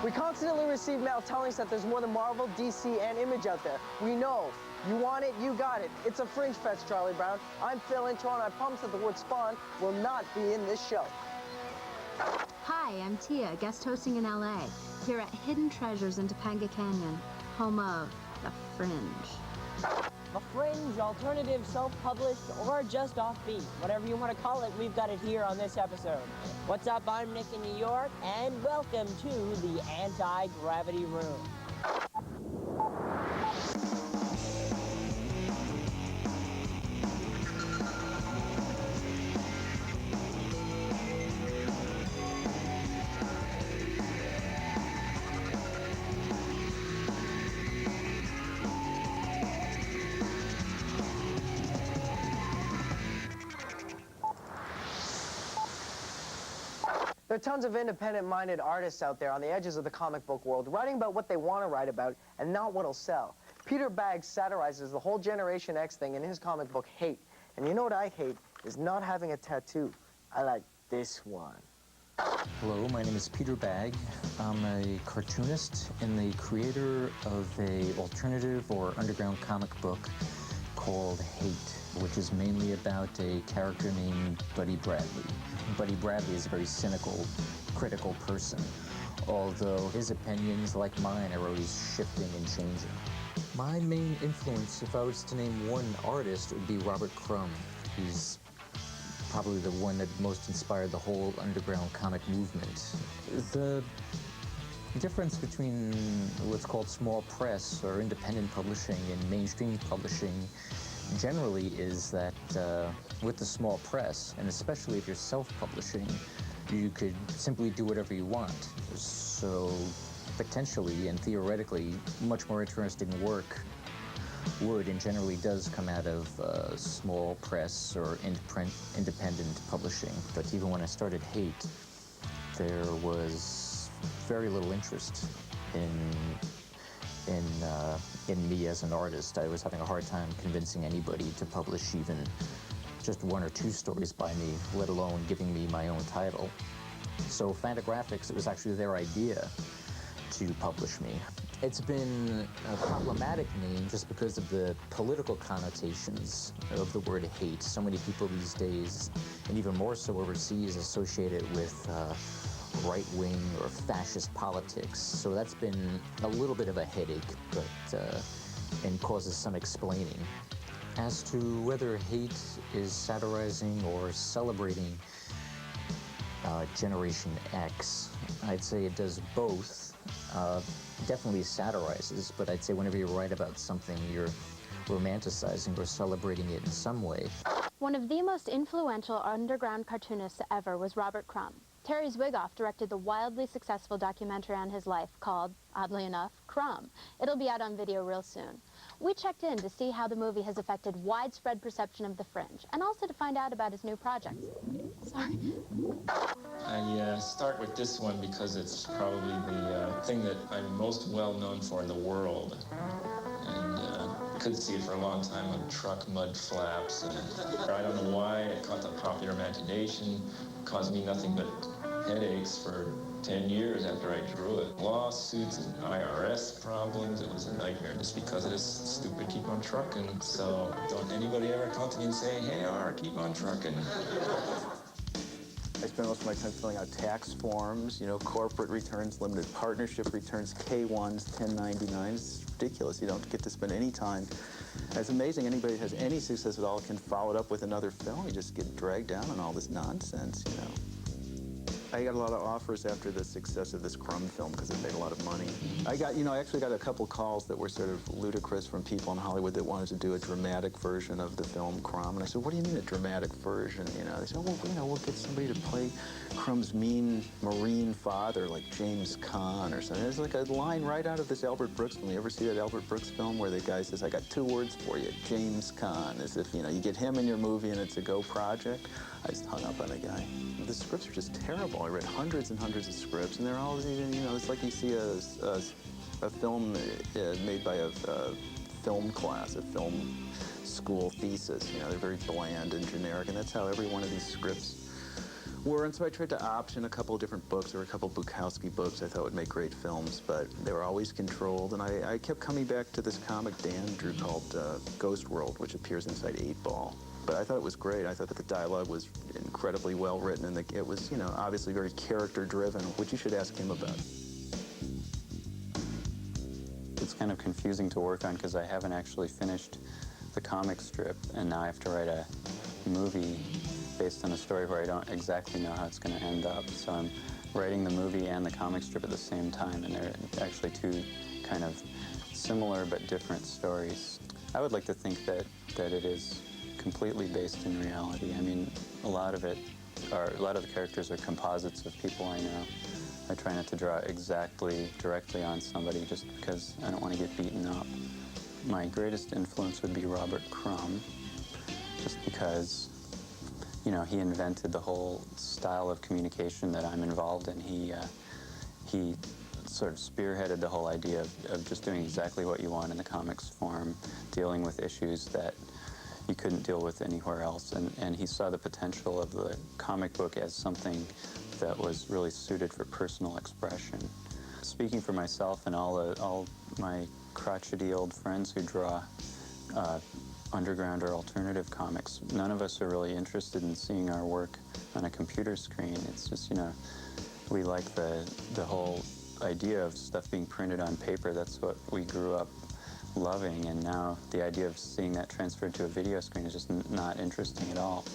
We constantly receive mail telling us that there's more than Marvel, DC, and Image out there. We know. You want it, you got it. It's a Fringe Fest, Charlie Brown. I'm Phil Intro, and I promise that the word Spawn will not be in this show. Hi, I'm Tia, guest hosting in LA, here at Hidden Treasures in Topanga Canyon, home of the Fringe. A Fringe, alternative, self-published, or just offbeat. Whatever you want to call it, we've got it here on this episode. What's up? I'm Nick in New York, and welcome to the Anti-Gravity Room. There are tons of independent-minded artists out there on the edges of the comic book world, writing about what they want to write about and not what'll sell. Peter Bagge satirizes the whole Generation X thing in his comic book, Hate. And you know what I hate is not having a tattoo. I like this one. Hello, my name is Peter Bagge. I'm a cartoonist and the creator of an alternative or underground comic book called Hate, which is mainly about a character named Buddy Bradley. Buddy Bradley is a very cynical, critical person, although his opinions, like mine, are always shifting and changing. My main influence, if I was to name one artist, would be Robert Crumb. He's probably the one that most inspired the whole underground comic movement. The difference between what's called small press or independent publishing and mainstream publishing generally is that with the small press, and especially if you're self-publishing, you could simply do whatever you want. So potentially and theoretically, much more interesting work would and generally does come out of small press or independent publishing. But even when I started Hate, there was very little interest in me as an artist. I was having a hard time convincing anybody to publish even just one or two stories by me, let alone giving me my own title. So Fantagraphics, it was actually their idea to publish me. It's been a problematic name just because of the political connotations of the word hate. So many people these days, and even more so overseas, associate it with right-wing or fascist politics. So that's been a little bit of a headache, but and causes some explaining. As to whether Hate is satirizing or celebrating Generation X, I'd say it does both. Definitely satirizes, but I'd say whenever you write about something, you're romanticizing or celebrating it in some way. One of the most influential underground cartoonists ever was Robert Crumb. Terry Zwigoff directed the wildly successful documentary on his life called, oddly enough, Crumb. It'll be out on video real soon. We checked in to see how the movie has affected widespread perception of the Fringe, and also to find out about his new projects. Sorry. I start with this one because it's probably the thing that I'm most well known for in the world. And couldn't see it for a long time on truck mud flaps. And I don't know why it caught the popular imagination, caused me nothing but headaches for 10 years after I drew it. Lawsuits and IRS problems. It was a nightmare just because of this stupid keep on trucking. So don't anybody ever come to me and say, hey, keep on trucking. I spend most of my time filling out tax forms, corporate returns, limited partnership returns, K-1s, 1099s. It's ridiculous. You don't get to spend any time. It's amazing anybody that has any success at all can follow it up with another film. You just get dragged down on all this nonsense, I got a lot of offers after the success of this Crumb film because it made a lot of money. I actually got a couple calls that were sort of ludicrous from people in Hollywood that wanted to do a dramatic version of the film Crumb. And I said, what do you mean a dramatic version? They said, well, we'll get somebody to play Crumb's mean Marine father, like James Caan or something. There's like a line right out of this Albert Brooks film. You ever see that Albert Brooks film where the guy says, I got two words for you, James Caan, as if, you get him in your movie and it's a go project. I just hung up on the guy. The scripts are just terrible. I read hundreds and hundreds of scripts, and they're all, it's like you see a film made by a film class, a film school thesis. They're very bland and generic, and that's how every one of these scripts And so I tried to option a couple of different books. There were a couple of Bukowski books I thought would make great films, but they were always controlled. And I kept coming back to this comic Dan drew called Ghost World, which appears inside 8 Ball. But I thought it was great. I thought that the dialogue was incredibly well written, and it was, you know, obviously very character-driven, which you should ask him about. It's kind of confusing to work on because I haven't actually finished the comic strip, and now I have to write a movie based on a story where I don't exactly know how it's going to end up. So I'm writing the movie and the comic strip at the same time, and they're actually two kind of similar but different stories. I would like to think that it is completely based in reality. I mean, a lot of the characters are composites of people I know. I try not to draw exactly directly on somebody just because I don't want to get beaten up. My greatest influence would be Robert Crumb, just because, you know, he invented the whole style of communication that I'm involved in. He sort of spearheaded the whole idea of just doing exactly what you want in the comics form, dealing with issues that you couldn't deal with anywhere else. And he saw the potential of the comic book as something that was really suited for personal expression. Speaking for myself and all my crotchety old friends who draw underground or alternative comics, none of us are really interested in seeing our work on a computer screen. It's just, you know, we like the whole idea of stuff being printed on paper. That's what we grew up loving, and now the idea of seeing that transferred to a video screen is just not interesting at all.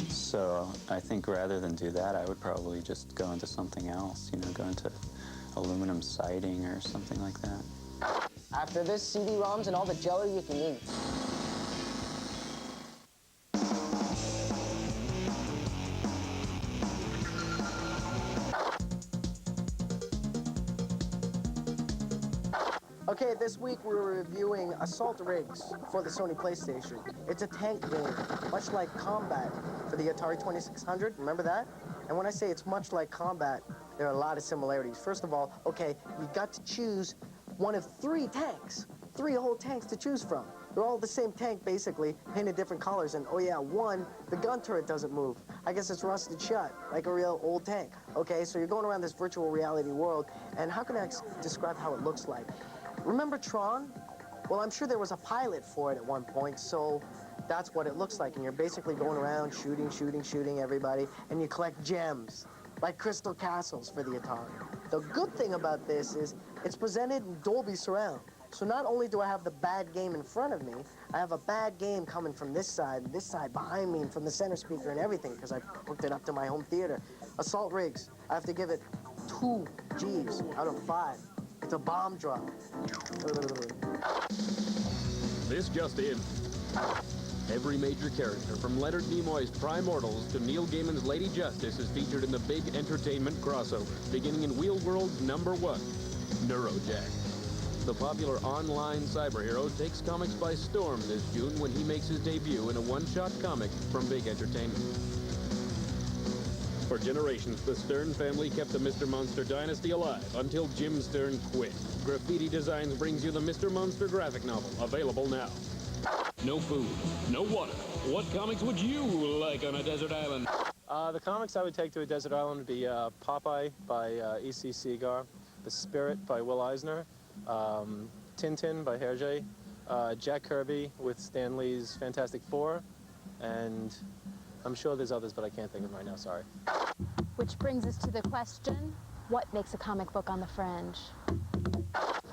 So I think rather than do that, I would probably just go into something else, you know, go into aluminum siding or something like that. After this, CD-ROMs and all the jelly you can eat. Okay, this week we're reviewing Assault Rigs for the Sony PlayStation. It's a tank game, much like Combat for the Atari 2600. Remember that? And when I say it's much like Combat, there are a lot of similarities. First of all, okay, you got to choose one of 3 tanks, 3 whole tanks to choose from. They're all the same tank, basically, painted different colors. And, oh yeah, one, the gun turret doesn't move. I guess it's rusted shut, like a real old tank. Okay, so you're going around this virtual reality world, and how can I describe how it looks like? Remember Tron? Well, I'm sure there was a pilot for it at one point, so that's what it looks like. And you're basically going around shooting everybody, and you collect gems, like crystal castles for the Atari. The good thing about this is it's presented in Dolby Surround. So not only do I have the bad game in front of me, I have a bad game coming from this side behind me, and from the center speaker and everything, because I hooked it up to my home theater. Assault Rigs, I have to give it 2 Gs out of 5. It's a bomb drop. This just in. Every major character, from Leonard Nimoy's Primortals to Neil Gaiman's Lady Justice, is featured in the big entertainment crossover, beginning in Wheel World's #1, Neurojack. The popular online cyber hero takes comics by storm this June when he makes his debut in a one-shot comic from Big Entertainment. For generations, the Stern family kept the Mr. Monster dynasty alive until Jim Stern quit. Graffiti Designs brings you the Mr. Monster graphic novel, available now. No food, no water. What comics would you like on a desert island? The comics I would take to a desert island would be Popeye by E.C. Segar, The Spirit by Will Eisner, Tintin by Hergé, Jack Kirby with Stan Lee's Fantastic Four, and I'm sure there's others, but I can't think of them right now, sorry. Which brings us to the question, what makes a comic book on the Fringe?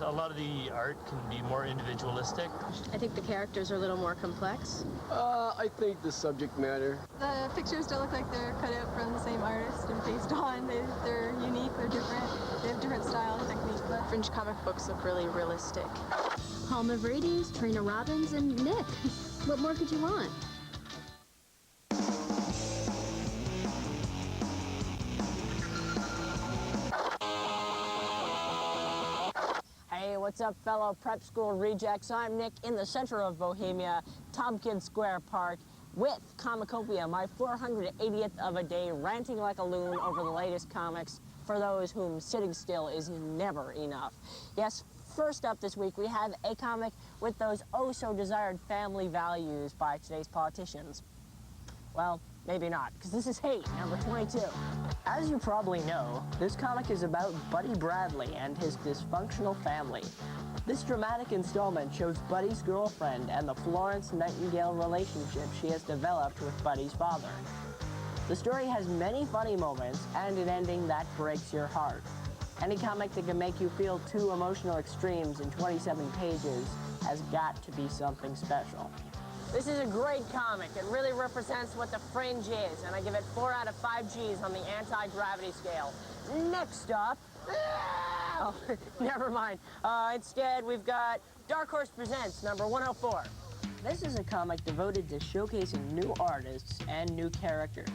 A lot of the art can be more individualistic. I think the characters are a little more complex. I think the subject matter. The pictures don't look like they're cut out from the same artist and based on. They're unique, they're different. They have different style and technique. But Fringe comic books look really realistic. Palmer, Sarina Robbins, and Nick. What more could you want? Hey, what's up, fellow prep school rejects? I'm Nick in the center of Bohemia, Tompkins Square Park, with Comicopia, my 480th of a day, ranting like a loon over the latest comics for those whom sitting still is never enough. Yes, first up this week, we have a comic with those oh-so-desired family values by today's politicians. Well, maybe not, because this is Hate, number 22. As you probably know, this comic is about Buddy Bradley and his dysfunctional family. This dramatic installment shows Buddy's girlfriend and the Florence Nightingale relationship she has developed with Buddy's father. The story has many funny moments and an ending that breaks your heart. Any comic that can make you feel two emotional extremes in 27 pages has got to be something special. This is a great comic. It really represents what the Fringe is, and I give it 4 out of 5 Gs on the anti-gravity scale. Next up... Oh, never mind. Instead, we've got Dark Horse Presents, number 104. This is a comic devoted to showcasing new artists and new characters.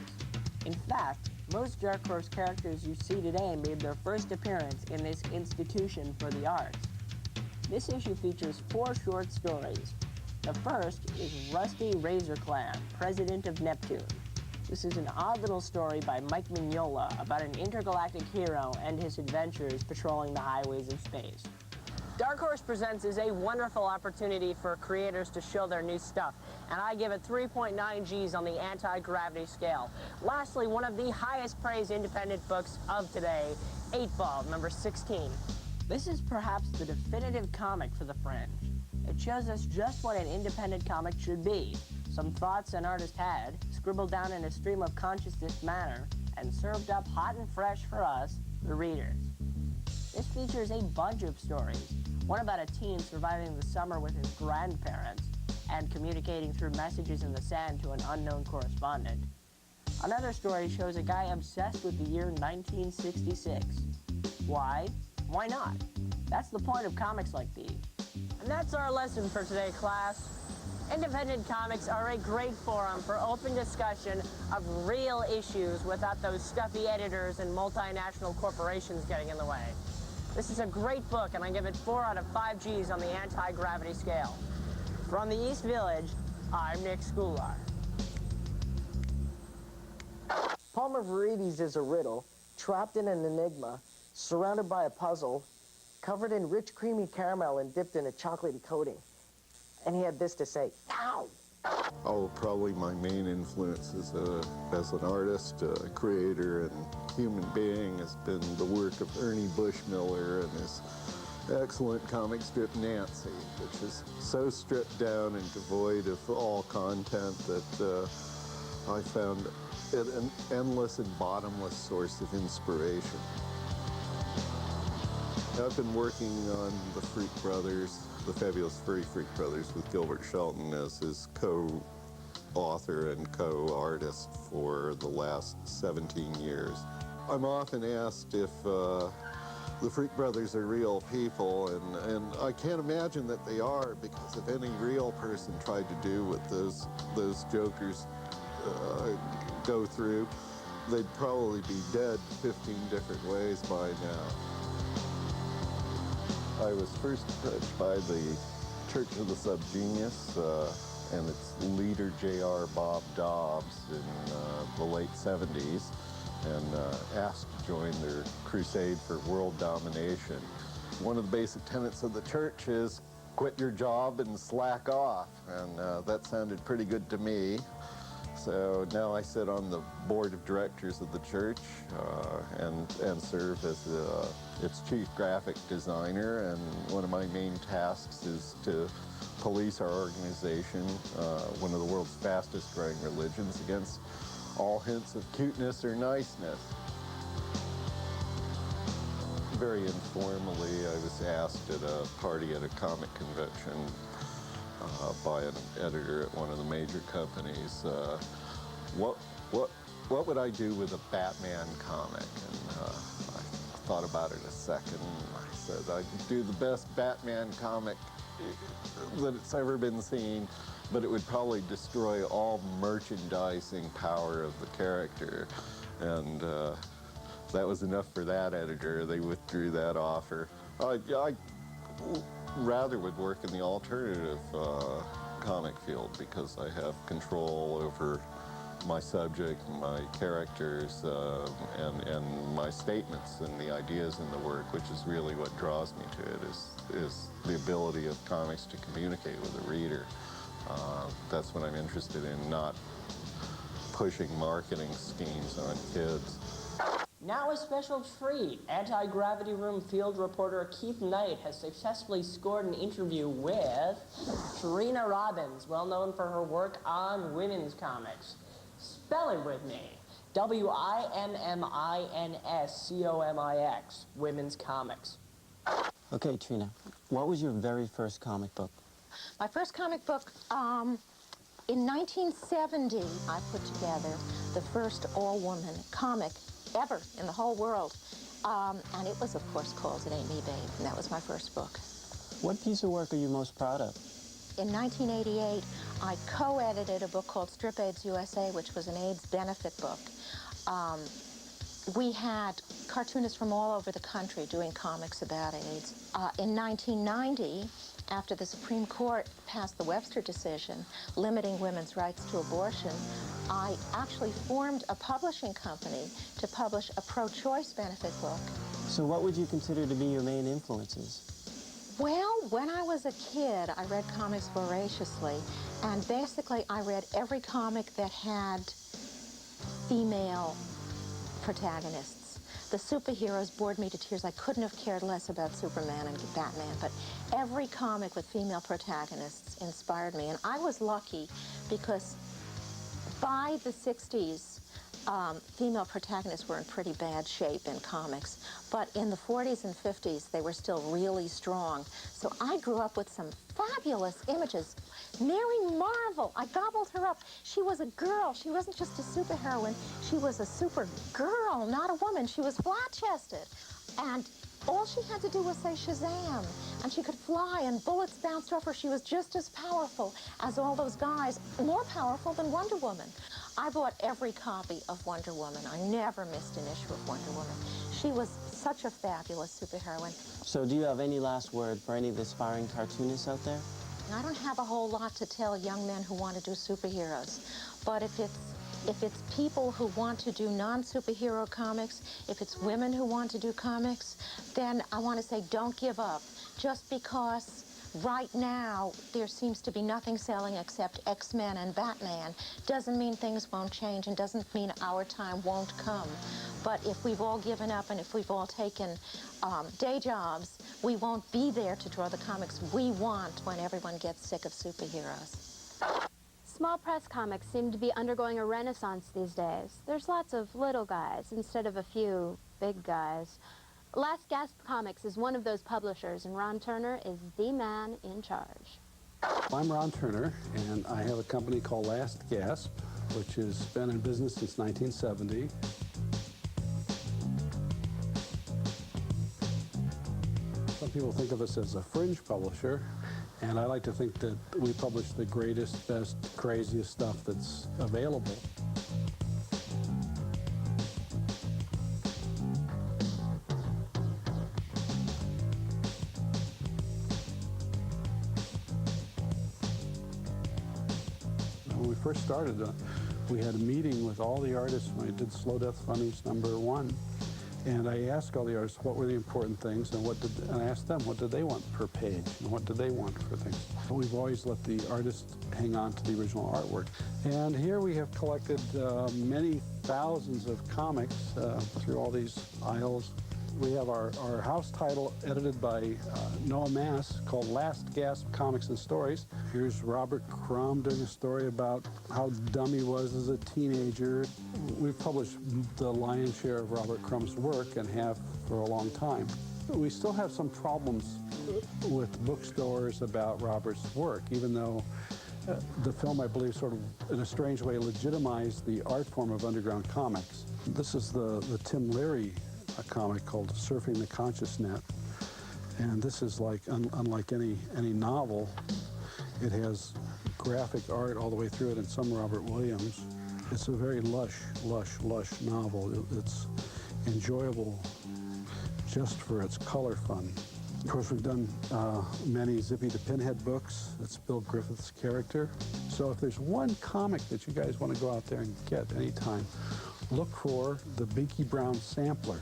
In fact, most Dark Horse characters you see today made their first appearance in this institution for the arts. This issue features 4 short stories. The first is Rusty RazorClan, President of Neptune. This is an odd little story by Mike Mignola about an intergalactic hero and his adventures patrolling the highways of space. Dark Horse Presents is a wonderful opportunity for creators to show their new stuff, and I give it 3.9 Gs on the anti-gravity scale. Lastly, one of the highest praised independent books of today, 8 Ball, number 16. This is perhaps the definitive comic for the Fringe. It shows us just what an independent comic should be. Some thoughts an artist had, scribbled down in a stream of consciousness manner, and served up hot and fresh for us, the readers. This features a bunch of stories. One about a teen surviving the summer with his grandparents and communicating through messages in the sand to an unknown correspondent. Another story shows a guy obsessed with the year 1966. Why? Why not? That's the point of comics like these. And that's our lesson for today, class. Independent comics are a great forum for open discussion of real issues without those stuffy editors and multinational corporations getting in the way. This is a great book, and I give it 4 out of 5 Gs on the anti-gravity scale. From the East Village, I'm Nick Schoolar. Palmer Verides is a riddle, trapped in an enigma, surrounded by a puzzle, covered in rich, creamy caramel and dipped in a chocolatey coating. And he had this to say, ow! Oh, probably my main influence as an artist, a creator, and human being has been the work of Ernie Bushmiller and his excellent comic strip Nancy, which is so stripped down and devoid of all content that I found it an endless and bottomless source of inspiration. I've been working on the Freak Brothers, the Fabulous Furry Freak Brothers, with Gilbert Shelton as his co-author and co-artist for the last 17 years. I'm often asked if the Freak Brothers are real people, and I can't imagine that they are, because if any real person tried to do what those jokers go through, they'd probably be dead 15 different ways by now. I was first approached by the Church of the Subgenius and its leader, J.R. Bob Dobbs, in the late 70s, and asked to join their crusade for world domination. One of the basic tenets of the church is quit your job and slack off, and that sounded pretty good to me. So now I sit on the board of directors of the church and serve as its chief graphic designer, and one of my main tasks is to police our organization, one of the world's fastest growing religions, against all hints of cuteness or niceness. Very informally, I was asked at a party at a comic convention by an editor at one of the major companies, what would I do with a Batman comic? And I thought about it a second. I said I'd do the best Batman comic that it's ever been seen, but it would probably destroy all merchandising power of the character. And that was enough for that editor. They withdrew that offer. I rather would work in the alternative comic field, because I have control over my subject, my characters, and my statements and the ideas in the work, which is really what draws me to it, is the ability of comics to communicate with the reader. That's what I'm interested in, not pushing marketing schemes on kids. Now a special treat. Anti-Gravity Room field reporter Keith Knight has successfully scored an interview with Sarina Robbins, well known for her work on women's comics. Spell it with me. W-I-M-M-I-N-S-C-O-M-I-X, women's comics. Okay, Trina, what was your very first comic book? My first comic book, in 1970, I put together the first all-woman comic ever in the whole world. And it was, of course, called It Ain't Me, Babe, and that was my first book. What piece of work are you most proud of? In 1988, I co-edited a book called Strip AIDS USA, which was an AIDS benefit book. We had cartoonists from all over the country doing comics about AIDS. In 1990, after the Supreme Court passed the Webster decision limiting women's rights to abortion, I actually formed a publishing company to publish a pro-choice benefit book. So what would you consider to be your main influences? Well, when I was a kid, I read comics voraciously, and basically I read every comic that had female protagonists. The superheroes bored me to tears. I couldn't have cared less about Superman and Batman, but every comic with female protagonists inspired me. And I was lucky because by the 60s, female protagonists were in pretty bad shape in comics, but in the 40s and 50s, they were still really strong. So I grew up with some fabulous images. Mary Marvel, I gobbled her up. She was a girl. She wasn't just a superheroine. She was a super girl, not a woman. She was flat-chested. And all she had to do was say Shazam, and she could fly, and bullets bounced off her. She was just as powerful as all those guys, more powerful than Wonder Woman. I bought every copy of Wonder Woman. I never missed an issue of Wonder Woman. She was such a fabulous superheroine. So do you have any last word for any of the aspiring cartoonists out there? I don't have a whole lot to tell young men who want to do superheroes, but if it's people who want to do non-superhero comics, if it's women who want to do comics, then I want to say don't give up. Just because right now there seems to be nothing selling except X-Men and Batman doesn't mean things won't change and doesn't mean our time won't come. But if we've all given up and if we've all taken day jobs, we won't be there to draw the comics we want when everyone gets sick of superheroes. Small press comics seem to be undergoing a renaissance these days. There's lots of little guys instead of a few big guys. Last Gasp Comics is one of those publishers, and Ron Turner is the man in charge. I'm Ron Turner, and I have a company called Last Gasp, which has been in business since 1970. Some people think of us as a fringe publisher, and I like to think that we publish the greatest, best, craziest stuff that's available. When we first started, we had a meeting with all the artists when I did Slow Death Funnies #1. And I asked all the artists what were the important things, and I asked them what did they want per page, and what did they want for things. We've always let the artists hang on to the original artwork. And here we have collected many thousands of comics through all these aisles. We have our house title edited by Noah Mass called Last Gasp Comics and Stories. Here's Robert Crumb doing a story about how dumb he was as a teenager. We've published the lion's share of Robert Crumb's work and have for a long time. We still have some problems with bookstores about Robert's work, even though the film, I believe, sort of in a strange way legitimized the art form of underground comics. This is the Tim Leary a comic called Surfing the Conscious Net, and this is like unlike any novel. It has graphic art all the way through it and some Robert Williams. It's a very lush novel. It's enjoyable just for its color fun. Of course, we've done many Zippy the Pinhead books. That's Bill Griffith's character. So if there's one comic that you guys want to go out there and get anytime, look for the Binky Brown Sampler.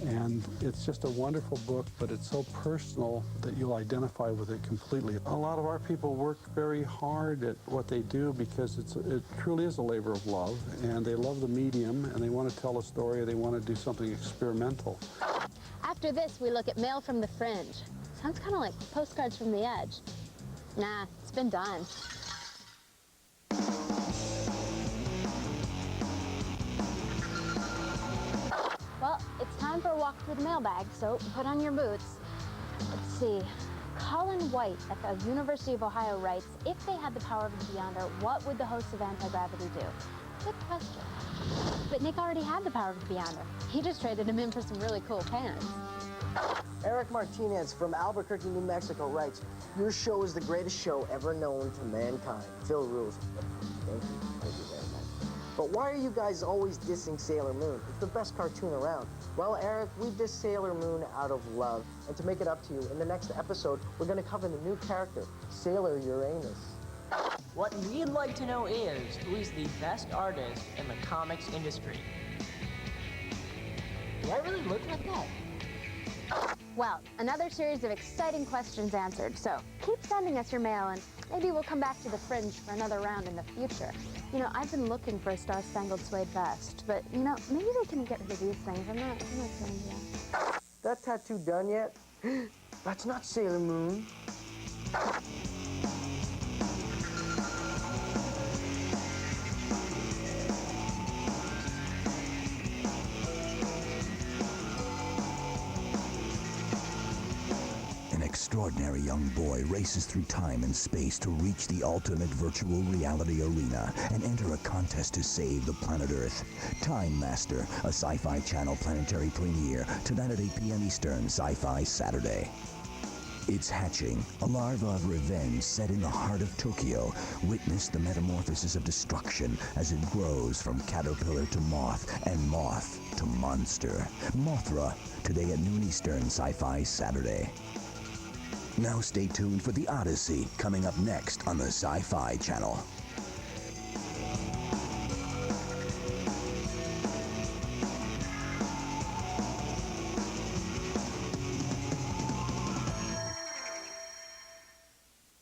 And it's just a wonderful book, but it's so personal that you'll identify with it completely. A lot of our people work very hard at what they do because it truly is a labor of love, and they love the medium, and they want to tell a story, they want to do something experimental. After this, we look at Mail from the Fringe. Sounds kind of like Postcards from the Edge. Nah, it's been done. Well, it's time for a walk through the mailbag, so put on your boots. Let's see. Colin White at the University of Ohio writes, if they had the power of the Beyonder, what would the hosts of Anti-Gravity do? Good question. But Nick already had the power of the Beyonder. He just traded him in for some really cool pants. Eric Martinez from Albuquerque, New Mexico writes, your show is the greatest show ever known to mankind. Phil rules. Thank you very much. But why are you guys always dissing Sailor Moon? It's the best cartoon around. Well, Eric, we diss Sailor Moon out of love. And to make it up to you, in the next episode, we're going to cover the new character, Sailor Uranus. What we'd like to know is, who is the best artist in the comics industry? Do I really look like that? Well, another series of exciting questions answered, so keep sending us your mail and maybe we'll come back to the Fringe for another round in the future. You know, I've been looking for a star-spangled suede vest, but, you know, maybe they can get rid of these things. I'm not saying that. That tattoo done yet? That's not Sailor Moon. An extraordinary young boy races through time and space to reach the ultimate virtual reality arena and enter a contest to save the planet Earth. Time Master, a Sci-Fi Channel planetary premiere, tonight at 8 p.m. Eastern, Sci-Fi Saturday. It's hatching, a larva of revenge set in the heart of Tokyo. Witness the metamorphosis of destruction as it grows from caterpillar to moth and moth to monster. Mothra, today at noon Eastern, Sci-Fi Saturday. Now stay tuned for The Odyssey, coming up next on the Sci-Fi Channel.